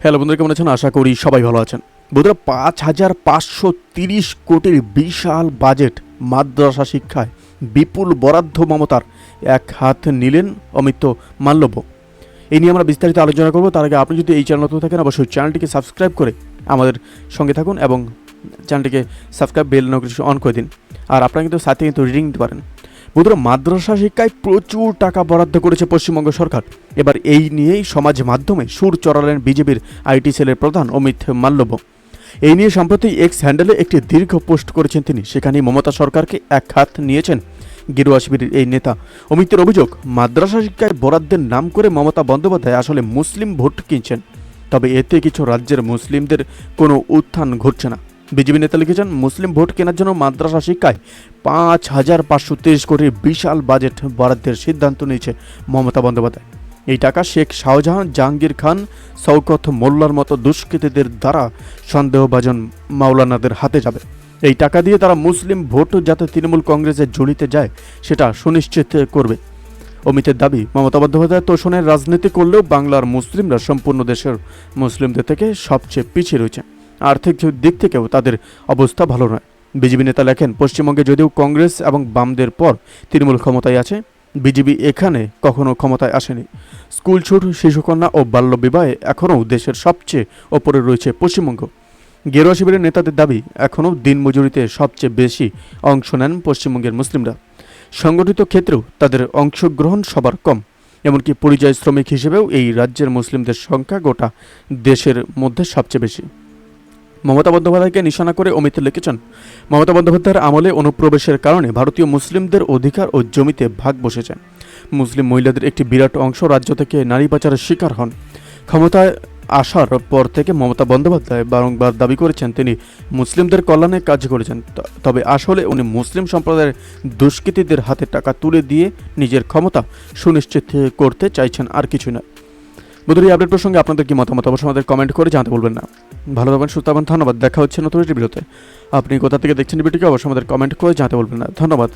Hello বন্ধুরা, কেমন আছেন? আশা করি সবাই ভালো আছেন। বন্ধুরা, ৫,৫৩০ কোটির বিশাল বাজেট মাদ্রাসা শিক্ষায় বিপুল বরাদ্দ মমতার, এক হাত নিলেন অমিত মাল্লব্য। এই নিয়ে আমরা বিস্তারিত আলোচনা করব। তার আগে আপনি যদি এই চ্যানেল নতুন থাকেন, অবশ্যই চ্যানেলটিকে সাবস্ক্রাইব করে আমাদের সঙ্গে থাকুন এবং চ্যানেলটিকে সাবস্ক্রাইব বেল নোটিফিকেশন অন করে দিন। আর আপনারা কিন্তু সাথে রিডিং দিতে পারেন। বন্ধুরা, মাদ্রাসা শিক্ষায় প্রচুর টাকা বরাদ্দ করেছে পশ্চিমবঙ্গ সরকার। এবার এই নিয়েই সমাজ মাধ্যমে সুর চড়ালেন বিজেপির আইটি সেলের প্রধান অমিত মাল্লব্য। এই নিয়ে সম্প্রতি এক্স হ্যান্ডেলে একটি দীর্ঘ পোস্ট করেছেন তিনি। সেখানেই মমতা সরকারকে এক হাত নিয়েছেন গেরুয়া শিবিরের এই নেতা। অমিতের অভিযোগ, মাদ্রাসা শিক্ষায় বরাদ্দের নাম করে মমতা বন্দ্যোপাধ্যায় আসলে মুসলিম ভোট কিনছেন। তবে এতে কিছু রাজ্যের মুসলিমদের কোনো উত্থান ঘটছে না। বিজেপি নেতা লিখেছেন, মুসলিম ভোট কেনার জন্য মাদ্রাসা শিক্ষায় ৫,৫৩০ কোটির বিশাল বাজেট বরাদ্দের সিদ্ধান্ত নিয়েছে মমতা বন্দ্যোপাধ্যায়। এই টাকা শেখ শাহজাহান, জাহাঙ্গীর খান, শওকত মোল্লার মতো দুষ্কৃতীদের দ্বারা সন্দেহভাজন মাওলানাদের হাতে যাবে। এই টাকা দিয়ে তারা মুসলিম ভোট যাতে তৃণমূল কংগ্রেসে জড়িতে যায় সেটা সুনিশ্চিত করবে। অমিতের দাবি, মমতা বন্দ্যোপাধ্যায় তোষণের রাজনীতি করলেও বাংলার মুসলিমরা সম্পূর্ণ দেশের মুসলিমদের থেকে সবচেয়ে পিছিয়ে রয়েছে। আর্থিক দিক থেকেও তাদের অবস্থা ভালো নয়। বিজেপি নেতা লেখেন, পশ্চিমবঙ্গে যদিও কংগ্রেস এবং বামদের পর তৃণমূল ক্ষমতায় আছে, বিজেপি এখানে কখনো ক্ষমতায় আসেনি। স্কুল ছুট, শিশুকন্যা ও বাল্যবিবাহে এখনও দেশের সবচেয়ে ওপরে রয়েছে পশ্চিমবঙ্গ। গেরুয়া শিবিরের নেতাদের দাবি, এখনও দিনমজুরিতে সবচেয়ে বেশি অংশ নেন পশ্চিমবঙ্গের মুসলিমরা। সংগঠিত ক্ষেত্রেও তাদের অংশগ্রহণ সবার কম। এমনকি পরিযায়ী শ্রমিক হিসেবেও এই রাজ্যের মুসলিমদের সংখ্যা গোটা দেশের মধ্যে সবচেয়ে বেশি। মমতা বন্দ্যোপাধ্যায়কে নিশানা করে অমিত লিখেছেন, মমতা বন্দ্যোপাধ্যায়ের আমলে অনুপ্রবেশের কারণে ভারতীয় মুসলিমদের অধিকার ও জমিতে ভাগ বসেছে। মুসলিম মহিলাদের একটি বিরাট অংশ রাজ্য থেকে নারী পাচারের শিকার হন। ক্ষমতায় আসার পর থেকে মমতা বন্দ্যোপাধ্যায় বারংবার দাবি করেছেন তিনি মুসলিমদের কল্যাণে কাজ করেছেন। তবে আসলে উনি মুসলিম সম্প্রদায়ের দুষ্কৃতীদের হাতে টাকা তুলে দিয়ে নিজের ক্ষমতা সুনিশ্চিত করতে চাইছেন, আর কিছু নয়। বন্ধুরা, এই আপডেট প্রসঙ্গে আপনাদের কি মতামত অবশ্যই আমাদের কমেন্ট করে জানাতে বলবেন না। ভালো থাকবেন, সুস্থ থাকবেন, ধন্যবাদ। দেখা হচ্ছে নতুন একটি ভিডিওতে। আপনি কোথা থেকে দেখছেন ভিডিওটিকে অবশ্যই আমাদের কমেন্ট করে জানাতে বলবেন না। ধন্যবাদ।